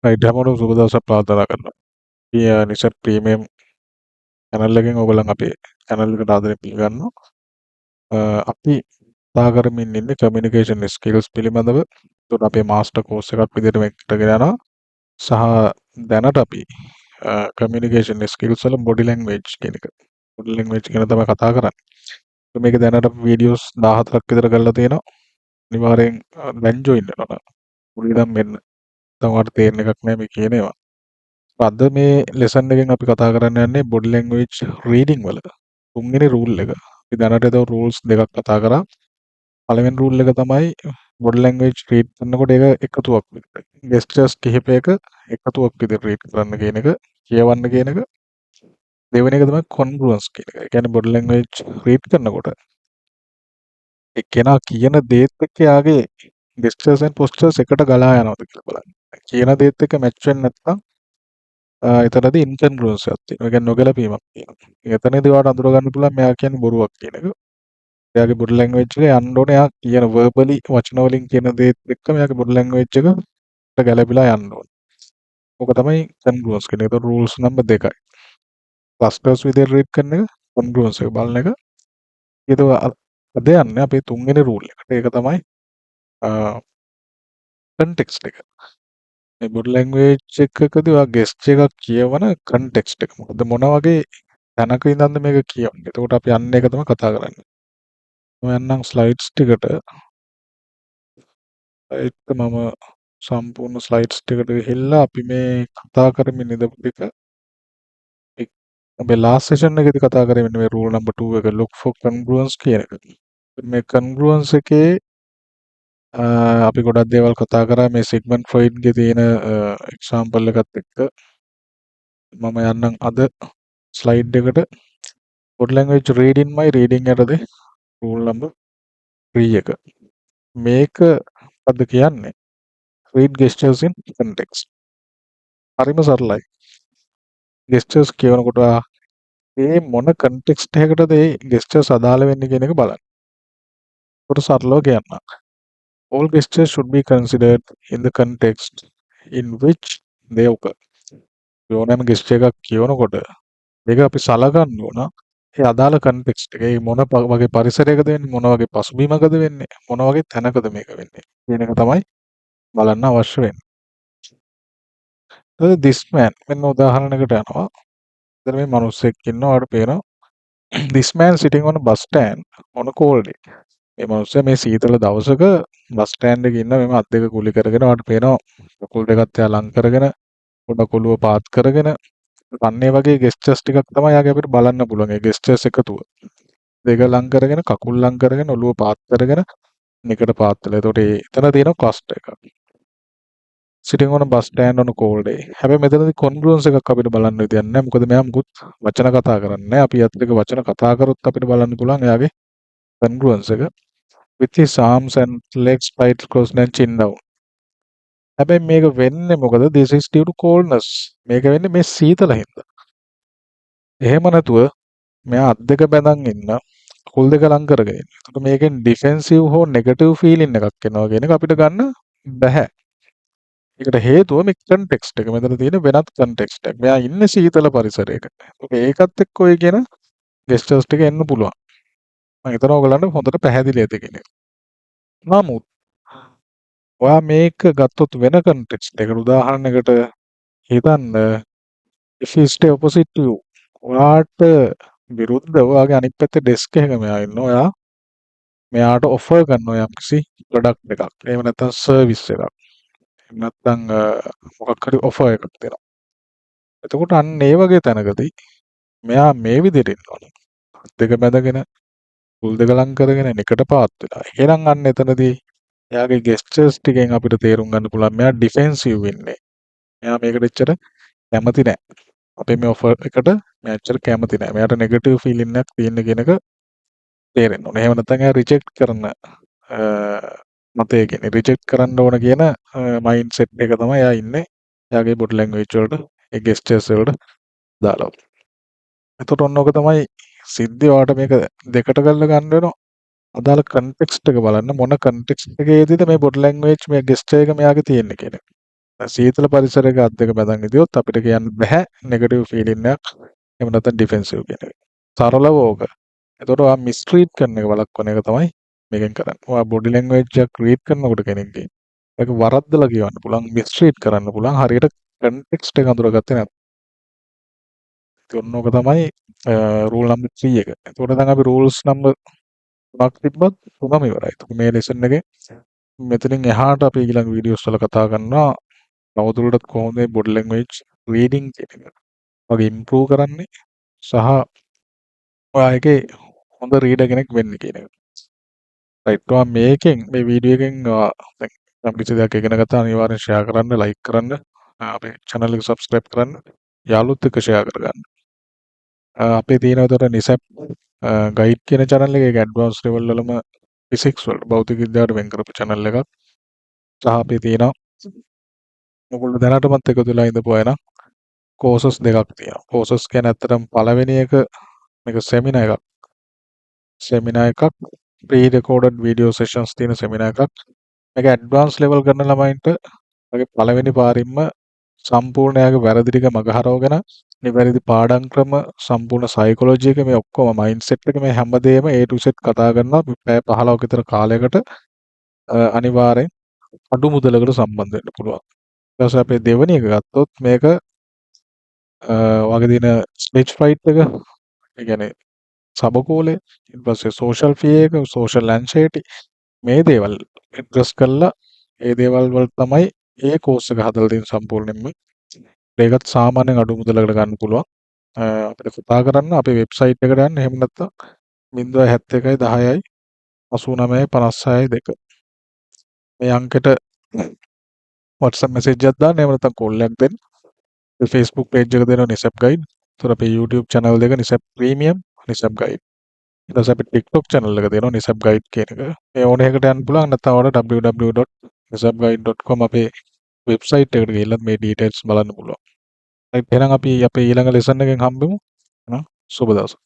Right හැමෝටම සුබ දවසක් ප්‍රාර්ථනා කරනවා. නිසර් ප්‍රීමියම් channel එකෙන් ඔයගොල්ලන් අපේ channel එකට ආදරයෙන් පිළිගන්නවා. අපි කතා කරමින් ඉන්නේ communication skills පිළිබඳව. ඒකට අපේ master course එකක් විදිහට මේක කරගෙන යනවා. සහ දැනට අපි communication skills වල body language කියන එක. body language ගැන තමයි කතා කරන්නේ. මේක දැනට වීඩියෝස් 14ක් විතර කරලා තියෙනවා. අනිවාර්යෙන් දැන් join වෙනවා. මුලින්ම මෙන්න තමයි තේරෙන එකක් නෑ මේ කියන ඒවා. අද මේ ලෙසන් එකෙන් අපි කතා කරන්න යන්නේ body language reading වල තුන්වෙනි රූල් එක. අපි දැනට ඒතෝ rules දෙකක් කතා කරා. පළවෙනි රූල් එක තමයි body language read කරනකොට ඒක එකතුවක් විදිහට. gestures කිහිපයක එකතුවක් විදිහට read කරන්න කියන එක, කියවන්න කියන එක. දෙවෙනි එක තමයි congruence කියන එක. ඒ කියන්නේ body language read කරනකොට එක්කෙනා කියන දේත් එක්ක යාගේ gestures and postures එකට ගලා යනවද කියලා බලන්න. කියන දේත් එක්ක match වෙන්නේ නැත්නම් එතනදී incongruence එකක් තියෙනවා. ඒ කියන්නේ නොගැලපීමක් තියෙනවා. එතනදී ඔයාලට අඳුර ගන්න පුළුවන් මෙයා කියන්නේ බොරුවක් කියන එක. එයාගේ body language එක යන්න ඕනේ එයා කියන verbally වචන වලින් කියන දේත් එක්ක මෙයාගේ body language එකට ගැලපිලා යන්න ඕනේ. ඕක තමයි congruence කියන්නේ. ඒක rules number 2යි. clusters විදිහට read කරන එක congruence එක බලන එක. ඊට අද යන්නේ අපේ තුන්වෙනි rule එකට. ඒක තමයි context එක. මේ body language එකකදී ඔයා gesture එකක් කියවන context එක. මොකද මොන වගේ තැනක ඉඳන්ද මේක කියවන්නේ. එතකොට අපි අන්න ඒක තමයි කතා කරන්නේ. මම යන්නම් ස්ලයිඩ්ස් ටිකට. ඒක මම සම්පූර්ණ ස්ලයිඩ්ස් ටිකට ගිහිල්ලා අපි මේ කතා කරමින් ඉඳපු ටික අපි ලාස්ට් සෙෂන් එකේදී කතා කරේ මෙන්න මේ රූල් නම්බර් 2 එක look for congruence කියන එක. මේ congruence එකේ අපි ගොඩක් දේවල් කතා කරා මේ සිග්මන්ඩ් ෆ්‍රොයිඩ්ගේ තියෙන එක්සැම්පල් එකත් එක්ක. මම යන්නම් අද ස්ලයිඩ් එකට body language reading my reading යටතේ රූල් නම්බර් 3 එක. මේක මොකද්ද කියන්නේ? read gestures in context. හරිම සරලයි. gestures කියවනකොට ඒ මොන context එකකටද ඒ gestures අදාළ වෙන්නේ කියන එක බලන්න. ඒක සරලව කියන්න. All gestures should be considered in the context in which they occur. ඕනෑම gesture එකක් කියවනකොට ඒක අපි සලකන්න ඕන ඒ අදාළ context එක. ඒ මොන වගේ පරිසරයකද වෙන්නේ, මොන වගේ පසුබිමකද වෙන්නේ, මොන වගේ තැනකද මේක වෙන්නේ කියන එක තමයි බලන්න අවශ්‍ය වෙන්නේ. this man මෙන්න උදාහරණයකට යනවා. දැන් මේ මිනිස්සෙක් ඉන්නවා ඔයාලට පේනවා. this man sitting on a bus stand on a cold day. මේ මිනිස්සයා මේ සීතල දවසක බස් ස්ටෑන්ඩ් එකේ ඉන්න මෙම අත් දෙක කුලි කරගෙන ඔයාලට පේනවා කකුල් දෙකත් එයා ලං කරගෙන පොඩක් ඔළුව පාත් කරගෙන අන්න ඒ වගේ ගෙස්චර්ස් ටිකක් තමයි යාගේ අපිට බලන්න පුළුවන්. ඒ ගෙස්චර්ස් එකතුව. දෙක ලං කරගෙන කකුල් ලං කරගෙන ඔළුව පාත් කරගෙන නිකට පාත් වෙලා. එතකොට එතන තියෙන ක්ලස්ටර් එකක්. sitting on a bus stand on a cold day. හැබැයි මෙතනදී congruence එකක් අපිට බලන්න විදියක් නැහැ. මොකද මෙයා මුකුත් වචන කතා කරන්නේ නැහැ. අපි අත් දෙක වචන කතා කරොත් අපිට බලන්න පුළුවන් එයාගේ congruence එක. with his arms and legs tight closed and chin down. හැබැයි මේක වෙන්නේ මොකද? this is due to coldness. මේක වෙන්නේ මේ සීතල හින්දා. එහෙම නැතුව මෙයා අත් දෙක බැඳන් ඉන්න කුල් දෙක ලං කරගෙන ඉන්න. එතකොට මේකෙන් ඩිෆෙන්සිව් හෝ නෙගටිව් ෆීලින් එකක් එනවා කියන එක අපිට ගන්න බැහැ. ඒකට හේතුව මේ කන්ටෙක්ස්ට් එක. මෙතන තියෙන වෙනත් කන්ටෙක්ස්ට් එකක්. මෙයා ඉන්නේ සීතල පරිසරයක. ඒකත් එක්ක ඔය කියන ගෙස්චර්ස් ටික එන්න පුළුවන්. මම හිතනවා ඔයගලන්ට හොඳට පැහැදිලි ඇති කියන එක. නමුත් ඔයා මේක ගත්තොත් වෙන කන්ටෙක්ස්ට් එකකට උදාහරණයකට හිතන්න if you stay opposite to you ඔයාට විරුද්ධව ඔයාගේ අනිත් පැත්තේ ඩෙස්ක් එකක මෙයා ඉන්නවා. ඔයා මෙයාට ඔෆර් කරනවා යම්කිසි ප්‍රොඩක්ට් එකක්. එහෙම නැත්නම් සර්විස් එකක්. එහෙම නැත්නම් මොකක් හරි ඔෆර් එකක් දෙනවා. එතකොට අන්න ඒ වගේ තැනකදී මෙයා මේ විදිහට ඉන්නවනේ. දෙක බැඳගෙන කුල් දෙක ලං කරගෙන නිකට පාත් වෙලා. එහෙනම් අන්න එතනදී එයාගේ ගෙස්චර්ස් ටිකෙන් අපිට තේරුම් ගන්න පුළුවන් මෙයා ඩිෆෙන්සිව් වෙන්නේ. මෙයා මේකට එච්චර කැමති නැහැ. අපේ මේ ඔෆර් එකට මෙයා එච්චර කැමති නැහැ. මෙයාට නෙගටිව් ෆීලිං එකක් තියෙන කියන එක තේරෙන්න ඕනේ. එහෙම නැත්නම් එයා රිජෙක්ට් කරන මතය කියන්නේ රිජෙක්ට් කරන්න ඕන කියන මයින්ඩ් සෙට් එක තමයි එයා ඉන්නේ. එයාගේ බොඩි ලැන්ග්වේජ් වලට ඒ ගෙස්චර්ස් වලට දාලා. එතකොට ඔන්න ඔක තමයි සිද්ධිය. ඔයාලට මේක දෙකට කරලා ගන්න වෙනවා. අදාළ කන්ටෙක්ස්ට් එක බලන්න මොන කන්ටෙක්ස්ට් එකේදීද මේ බොඩි ලැන්ග්වේජ් මේ ගෙස්චර් එක මෙයාගේ තියෙන්නේ කියන එක. සීතල පරිසරයක අත් දෙක බැඳන් ඉදියොත් අපිට කියන්න බෑ නෙගටිව් ෆීලිං එකක් එහෙම නැත්නම් ඩිෆෙන්සිව් කියන එක. සරලව ඕක. එතකොට ඔයා මිස්ට්‍රීට් කරන එක වළක්වන එක තමයි මේකෙන් කරන්නේ. ඔයා බොඩි ලැන්ග්වේජ් එකක් රීඩ් කරනකොට කෙනෙක්ගේ ඒක වරද්දලා කියවන්න පුළුවන්, මිස්ට්‍රීට් කරන්න පුළුවන්. හරියට කන්ටෙක්ස්ට් එක අඳුරගත්තේ නැත්නම්. ඉතින් ඕක තමයි රූල් නම්බර් 3 එක. එතකොට දැන් අපි රූල්ස් නම්බර් 3ක් තිබ්බත් තුනම ඉවරයි. එතකොට මේ ලෙසන් එකේ මෙතනින් එහාට අපි ඊළඟ වීඩියෝස් වල කතා කරනවා තවදුරටත් කොහොමද මේ බොඩි ලැන්ග්වේජ් රීඩින් කියන එක වගේ ඉම්ප්‍රූව් කරන්නේ සහ ඔයා එකේ හොඳ රීඩර් කෙනෙක් වෙන්න කියන එක. රයිට්. ඔයා මේකෙන් මේ වීඩියෝ එකෙන් දැන් යම් කිසි දෙයක් ඉගෙන ගත්තා අනිවාර්යෙන් ෂෙයා කරන්න, ලයික් කරන්න, අපේ channel එක subscribe කරන්න, යාළුවොත් එක්ක ෂෙයා කරගන්න. අපේ තියෙන උතර නිසප් ගයිඩ් කියන channel එක ඒක ඇඩ්වාන්ස් ලෙවල් වලම ෆිසික්ස් වලට භෞතික විද්‍යාවට වෙන් කරපු channel එකක්. සහ අපේ තියෙනවා ඔයගොල්ලෝ දැනටමත් එකතු වෙලා ඉඳපු අය නම් කෝසස් දෙකක් තියෙනවා. කෝසස් කියන්නේ ඇත්තටම පළවෙනි එක මේක සෙමිනාර් එකක්. සෙමිනාර් එකක් ප්‍රී රෙකෝඩඩ් වීඩියෝ සෙෂන්ස් තියෙන සෙමිනාර් එකක්. මේක ඇඩ්වාන්ස් ලෙවල් කරන ළමයින්ට වගේ පළවෙනි පාරින්ම සම්පූර්ණ යාගේ වැරදි ටික මගහරවගෙන නිවැරදි පාඩම් ක්‍රම සම්පූර්ණ සයිකොලොජි එක මේ ඔක්කොම මයින්ඩ්සෙට් එක මේ හැමදේම A to Z කතා කරනවා පැය 15ක විතර කාලයකට අනිවාර්යෙන් අඩු මුදලකට සම්බන්ධ වෙන්න පුළුවන්. ඊට පස්සේ අපේ දෙවෙනි එක ගත්තොත් මේක වගේ දින ස්ටේජ් ෆ්‍රයිට් එක ඒ කියන්නේ සබකෝලේ ඊට පස්සේ සෝෂල් ෆී එක සෝෂල් ඇන්සයිටි මේ දේවල් ඇඩ්‍රස් කරලා ඒ දේවල් වල තමයි ඒ කෝස් එක හදලා තියෙන සම්පූර්ණයෙන්ම. ඒකත් සාමාන්‍යයෙන් අඩු මුදලකට ගන්න පුළුවන්. අපිට කතා කරන්න අපේ වෙබ්සයිට් එකට යන්න. එහෙම නැත්නම් 071 10යි 89යි 56යි 2 මේ අංකෙට WhatsApp message එකක් දාන්න. එහෙම නැත්නම් කෝල් එකක් දෙන්න. Facebook page එක දෙනවා නිසප් ගයිඩ්. ඒතර අපේ YouTube channel දෙක නිසප් ප්‍රීමියම් නිසප් ගයිඩ්. ඊට පස්සේ අපේ TikTok channel එක දෙනවා නිසප් ගයිඩ් කියන එක. මේ ඕන එකකට යන්න පුළුවන්. නැත්නම් ඔයාලට www.nisapguide.com අපේ වෙබ්සයිට් එකට ගිහිල්ලා මේ ඩීටේල්ස් බලන්න පුළුවන්. එහෙනම් අපි අපේ ඊළඟ ලෙසන් එකෙන් හම්බෙමු. සුබ දවසක්.